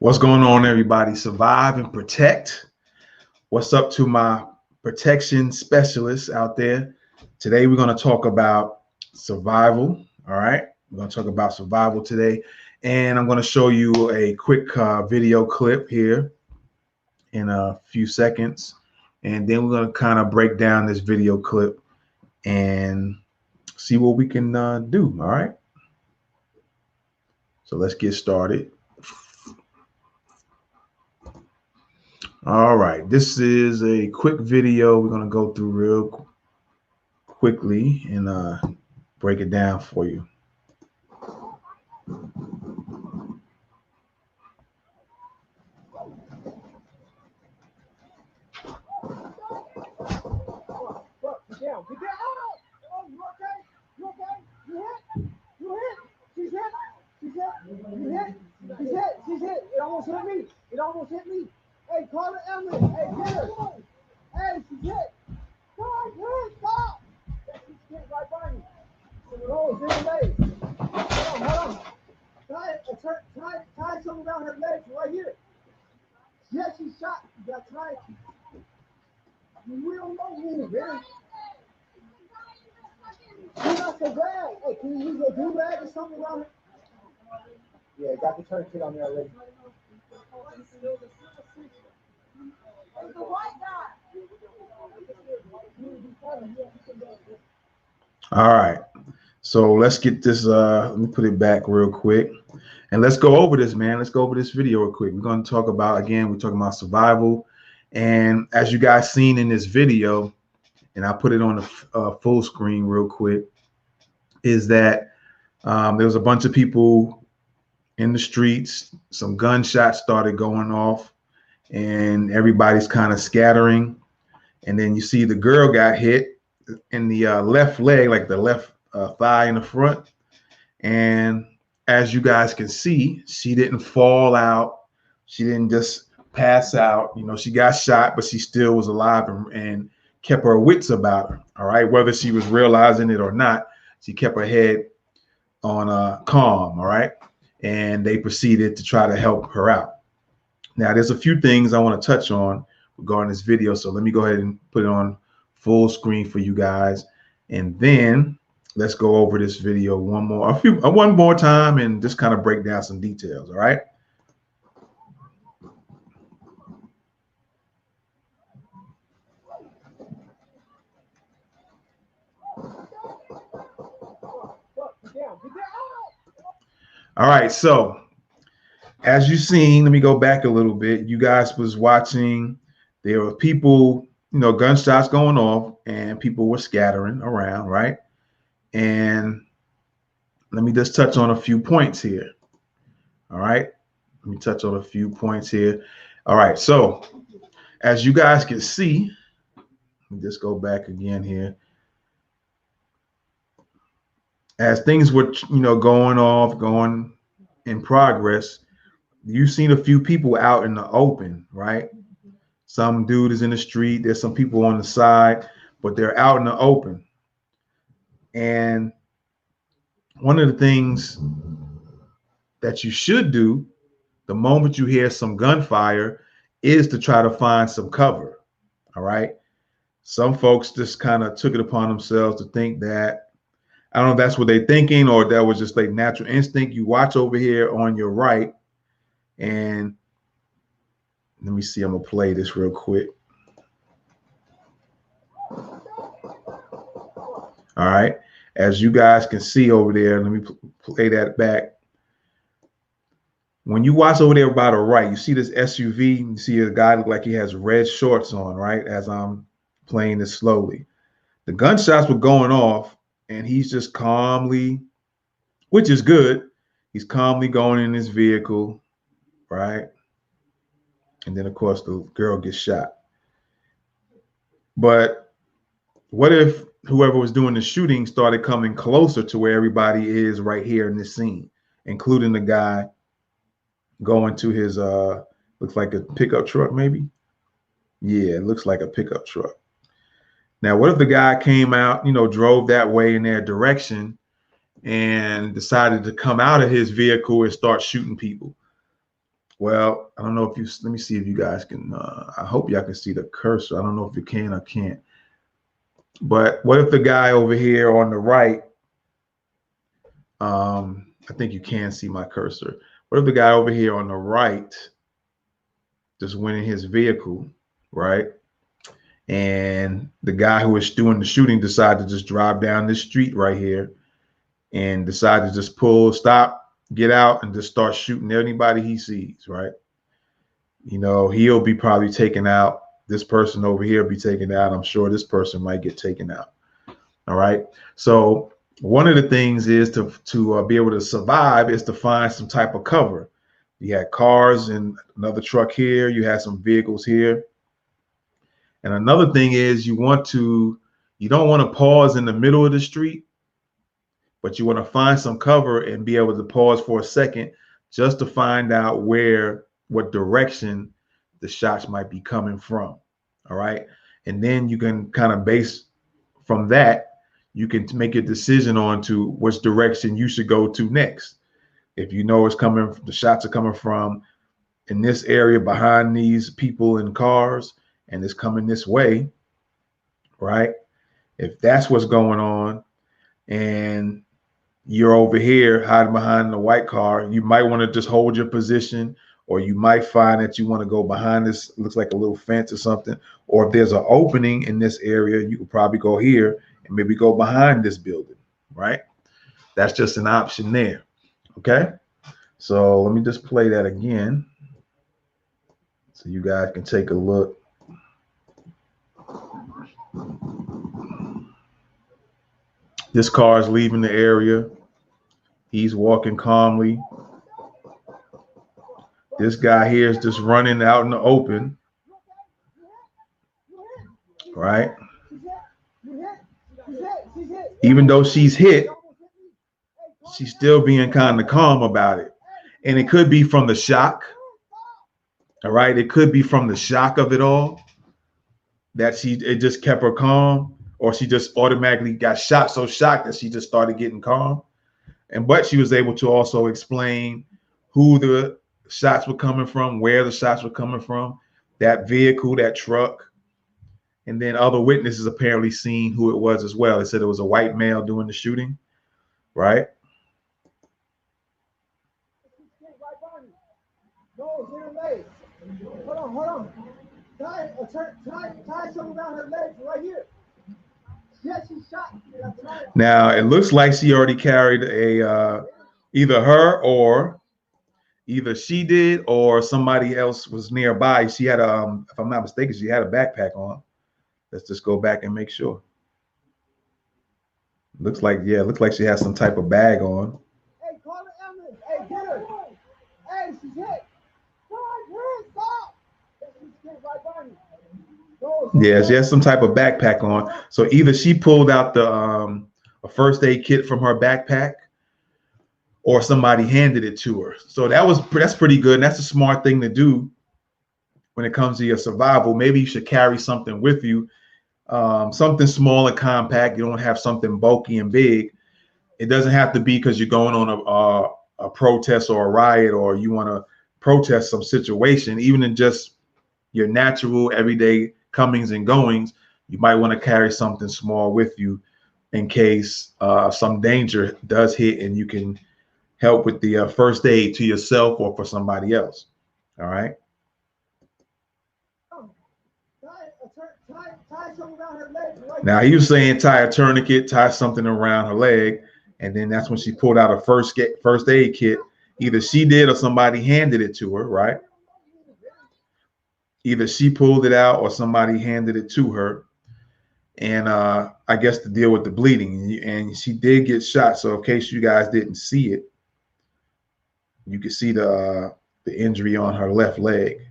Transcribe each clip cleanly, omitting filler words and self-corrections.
What's going on, everybody? Survive and protect. What's up to my protection specialists out there? Today, we're going to talk about survival. All right. We're going to talk about survival today. And I'm going to show you a quick video clip here in a few seconds. And then we're going to kind of break down this video clip and see what we can do. All right. So let's get started. All right, this is a quick video we're going to go through real quickly and break it down for you. She's hit. It almost hit me. It almost hit me. Hey, call the ambulance. Hey, get her. Hey, she's hit. Stop, hit, stop. She's hit right by me. No, it's in the leg. Hold on. Tie something around her legs right here. Yes, she's shot. You got tied. You don't know me, man. She's not so bad. Hey, can you use a do-rag or something around her? Yeah, got the tourniquet on there already. The white guy. All right, so let's get this. Let me put it back real quick, and let's go over this, man. Let's go over this video real quick. We're going to talk about, again, we're talking about survival, and as you guys seen in this video, and I put it on the full screen real quick, is that there was a bunch of people in the streets. Some gunshots started going off and everybody's kind of scattering. And then you see the girl got hit in the left leg, like the left thigh in the front. And as you guys can see, she didn't fall out. She didn't just pass out. You know, she got shot, but she still was alive and kept her wits about her. All right. Whether she was realizing it or not, she kept her head on calm. All right. And they proceeded to try to help her out. Now, there's a few things I want to touch on regarding this video. So let me go ahead and put it on full screen for you guys. And then let's go over this video one more time and just kind of break down some details. All right. All right. So as you've seen, let me go back a little bit. You guys was watching. There were people, you know, gunshots going off and people were scattering around, right? And let me just touch on a few points here. All right. Let me touch on a few points here. All right. So as you guys can see, let me just go back again here. As things were, you know, going in progress, you've seen a few people out in the open, right? Some dude is in the street. There's some people on the side, but they're out in the open. And one of the things that you should do the moment you hear some gunfire is to try to find some cover. All right. Some folks just kind of took it upon themselves to think that, I don't know if that's what they're thinking or that was just like natural instinct. You watch over here on your right, and let me see, I'm gonna play this real quick. All right, as you guys can see over there, let me play that back. When you watch over there by the right, you see this SUV, you see a guy look like he has red shorts on, right? As I'm playing this slowly. The gunshots were going off and he's just calmly, which is good. He's calmly going in his vehicle, right? And then, of course, the girl gets shot. But what if whoever was doing the shooting started coming closer to where everybody is right here in this scene, including the guy going to his, looks like a pickup truck, maybe? Yeah, it looks like a pickup truck. Now, what if the guy came out, you know, drove that way in their direction and decided to come out of his vehicle and start shooting people? Well, I don't know if you, let me see if you guys can, I hope y'all can see the cursor. I don't know if you can or can't. But what if the guy over here on the right, I think you can see my cursor. What if the guy over here on the right just went in his vehicle, right? And the guy who was doing the shooting decided to just drive down this street right here and decide to just pull, stop, get out, and just start shooting anybody he sees, right? You know, he'll be probably taken out. This person over here will be taken out. I'm sure this person might get taken out. All right. So one of the things is to be able to survive is to find some type of cover. You had cars and another truck here. You had some vehicles here. And another thing is you don't want to pause in the middle of the street, but you want to find some cover and be able to pause for a second just to find out what direction the shots might be coming from. All right. And then you can kind of base from that, you can make a decision on to which direction you should go to next. If you know the shots are coming from in this area behind these people in cars and it's coming this way, right? If that's what's going on and you're over here hiding behind the white car, you might want to just hold your position, or you might find that you want to go behind this, looks like a little fence or something. Or if there's an opening in this area, you could probably go here and maybe go behind this building, right? That's just an option there. Okay. So let me just play that again so you guys can take a look. This car is leaving the area. He's walking calmly. This guy here is just running out in the open, right? Even though she's hit, she's still being kind of calm about it. And it could be from the shock, all right? It could be from the shock of it all that it just kept her calm, or she just automatically got shot, so shocked that she just started getting calm. But she was able to also explain who the shots were coming from, where the shots were coming from, that vehicle, that truck. And then other witnesses apparently seen who it was as well. They said it was a white male doing the shooting, right? Hold on. Tie something around her legs right here. Yes, she's shot. Now it looks like she already carried either she did or somebody else was nearby. She had if I'm not mistaken, she had a backpack on. Let's just go back and make sure. Looks like she has some type of bag on. Hey, call the ambulance. Hey, get her. Hey, she's hit. Stop. She's hit right by me. Yeah, she has some type of backpack on. So either she pulled out a first aid kit from her backpack, or somebody handed it to her. So that's pretty good. And that's a smart thing to do when it comes to your survival. Maybe you should carry something with you, something small and compact. You don't have something bulky and big. It doesn't have to be because you're going on a protest or a riot, or you want to protest some situation. Even in just your natural everyday comings and goings, you might want to carry something small with you in case some danger does hit, and you can help with the first aid to yourself or for somebody else. All right. Now he was saying tie a tourniquet, tie something around her leg, and then that's when she pulled out a first aid kit. Either she did or somebody handed it to her, right? Either she pulled it out or somebody handed it to her. And I guess to deal with the bleeding. And she did get shot. So in case you guys didn't see it, you can see the injury on her left leg.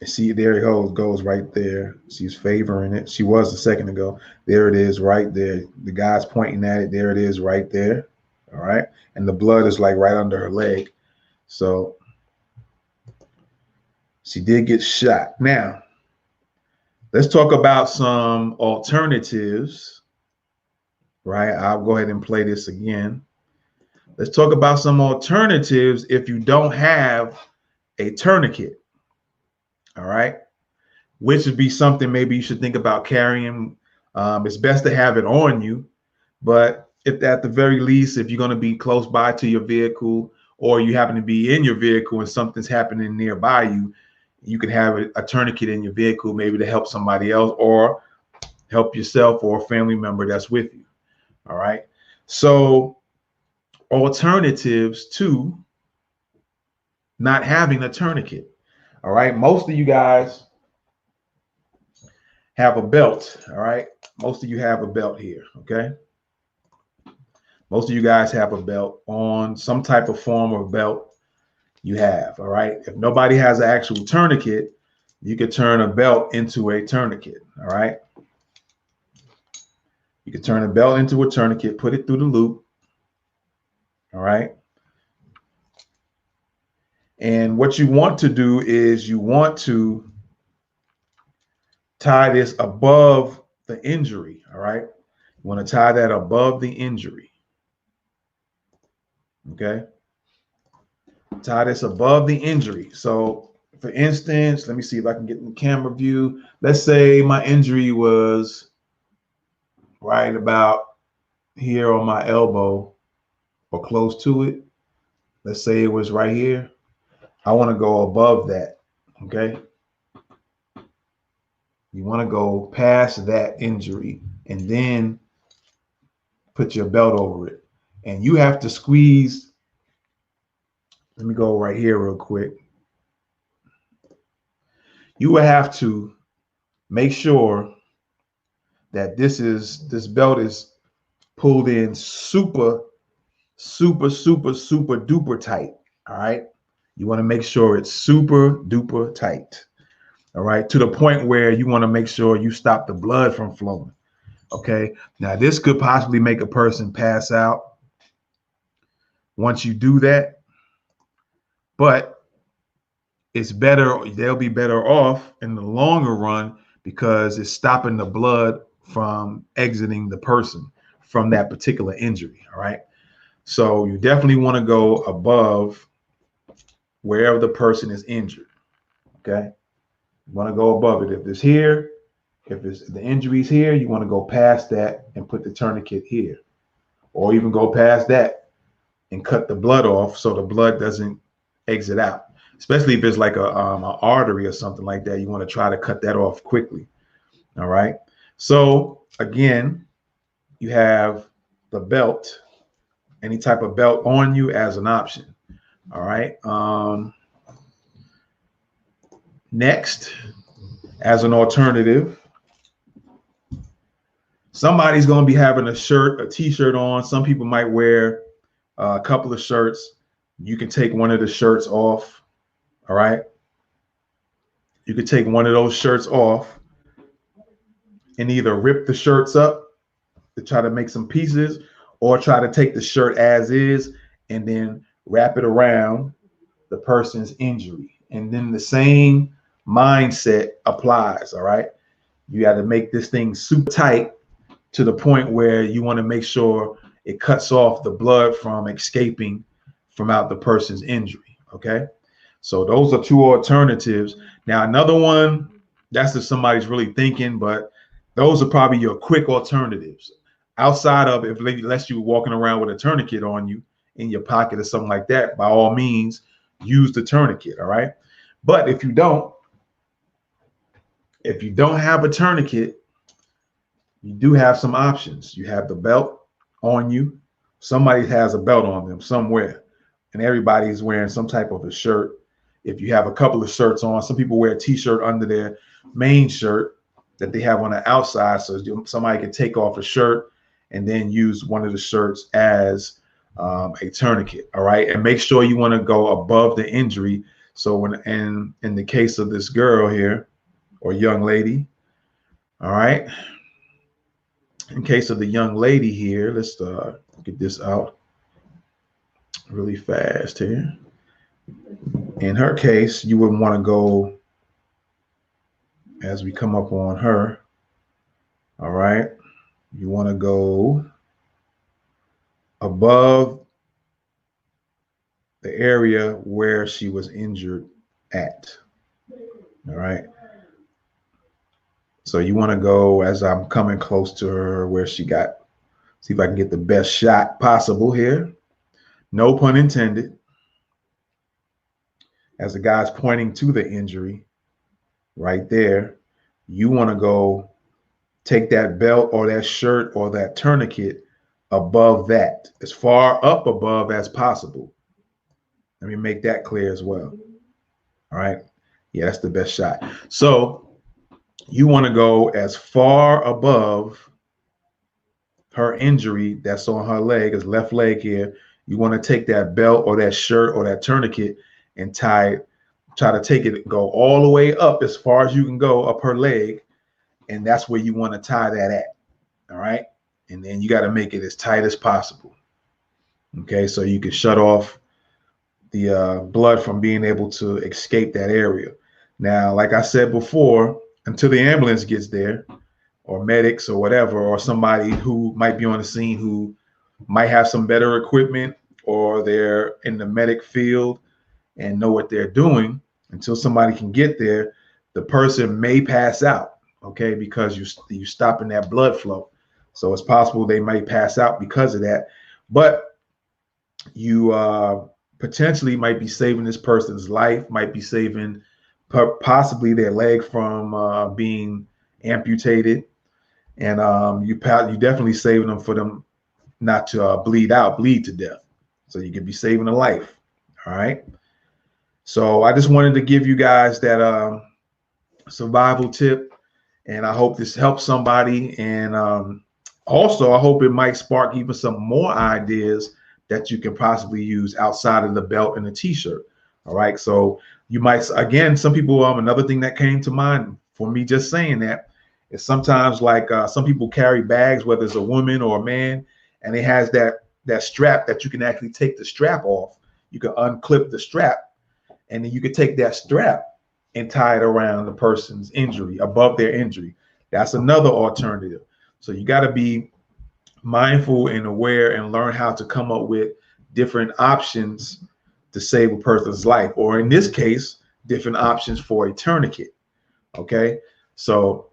See, there it goes right there. She's favoring it. She was a second ago. There it is right there. The guy's pointing at it. There it is right there. All right. And the blood is like right under her leg. So she did get shot. Now, let's talk about some alternatives, right? I'll go ahead and play this again. Let's talk about some alternatives if you don't have a tourniquet. All right. Which would be something maybe you should think about carrying. It's best to have it on you, but if at the very least, if you're going to be close by to your vehicle, or you happen to be in your vehicle and something's happening nearby you, you could have a tourniquet in your vehicle, maybe to help somebody else or help yourself or a family member that's with you. All right. So alternatives to not having a tourniquet. All right. Most of you guys have a belt. All right. Most of you have a belt here. Okay. Most of you guys have a belt on, some type of form of belt you have. All right. If nobody has an actual tourniquet, you could turn a belt into a tourniquet. All right. You can turn a belt into a tourniquet, put it through the loop. All right. And what you want to do is you want to tie this above the injury. All right. You want to tie that above the injury. Okay. Tie this above the injury. So for instance, let me see if I can get in the camera view. Let's say my injury was right about here on my elbow or close to it. Let's say it was right here. I want to go above that. Okay. You want to go past that injury and then put your belt over it. And you have to squeeze. Let me go right here real quick. You will have to make sure that this belt is pulled in super duper tight. All right. You want to make sure it's super duper tight. All right. To the point where you want to make sure you stop the blood from flowing. Okay. Now, this could possibly make a person pass out once you do that, but it's better. They'll be better off in the longer run because it's stopping the blood from exiting the person from that particular injury. All right. So you definitely want to go above wherever the person is injured. Okay. You want to go above it. If it's here, if it's the injury's here, you want to go past that and put the tourniquet here, or even go past that and cut the blood off so the blood doesn't exit out. Especially if it's like a artery or something like that, you want to try to cut that off quickly. All right. So again, you have the belt, any type of belt on you as an option. All right. Next, as an alternative, somebody's going to be having a shirt, a t-shirt on. Some people might wear a couple of shirts. You can take one of the shirts off. All right. You could take one of those shirts off and either rip the shirts up to try to make some pieces, or try to take the shirt as is and then wrap it around the person's injury. And then the same mindset applies. All right. You got to make this thing super tight to the point where you want to make sure it cuts off the blood from escaping from out the person's injury. Okay. So those are two alternatives. Now, another one, that's if somebody's really thinking, but those are probably your quick alternatives. Outside of, if unless you're walking around with a tourniquet on you in your pocket or something like that, by all means, use the tourniquet. All right. But if you don't have a tourniquet, you do have some options. You have the belt on you. Somebody has a belt on them somewhere, and everybody's wearing some type of a shirt. If you have a couple of shirts on, some people wear a t-shirt under their main shirt that they have on the outside, so somebody can take off a shirt and then use one of the shirts as a tourniquet. All right. And make sure you want to go above the injury. So when in the case of this girl here or young lady, all right, in case of the young lady here, let's get this out really fast here. In her case, you wouldn't want to go as we come up on her. All right. You want to go above the area where she was injured at. All right. So you want to go as I'm coming close to her where she got, see if I can get the best shot possible here. No pun intended. As the guy's pointing to the injury right there, you want to go take that belt or that shirt or that tourniquet above that, as far up above as possible. Let me make that clear as well. All right. Yeah, that's the best shot. So you want to go as far above her injury that's on her leg, his left leg here. You want to take that belt or that shirt or that tourniquet and tie it, try to take it, go all the way up as far as you can go up her leg. And that's where you want to tie that at. All right. And then you got to make it as tight as possible. Okay. So you can shut off the blood from being able to escape that area. Now, like I said before, until the ambulance gets there, or medics or whatever, or somebody who might be on the scene who might have some better equipment, or they're in the medic field and know what they're doing, until somebody can get there, the person may pass out, okay, because you stopping that blood flow. So it's possible they might pass out because of that. But you potentially might be saving this person's life, might be saving possibly their leg from being amputated. And you definitely saving them for them not to bleed to death. So you could be saving a life. All right. So I just wanted to give you guys that survival tip, and I hope this helps somebody. And also, I hope it might spark even some more ideas that you can possibly use outside of the belt and the t-shirt. All right. So you might, again, some people, another thing that came to mind for me just saying that, it's sometimes like some people carry bags, whether it's a woman or a man, and it has that strap that you can actually take the strap off. You can unclip the strap, and then you can take that strap and tie it around the person's injury, above their injury. That's another alternative. So you got to be mindful and aware and learn how to come up with different options to save a person's life, or in this case, different options for a tourniquet. Okay, so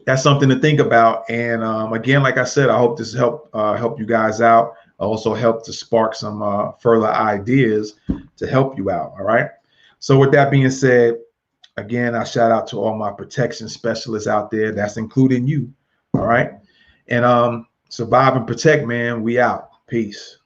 that's something to think about. And again, like I said, I hope this help you guys out. Also help to spark some further ideas to help you out. All right. So with that being said, again, I shout out to all my protection specialists out there. That's including you. All right. And survive and protect, man. We out. Peace.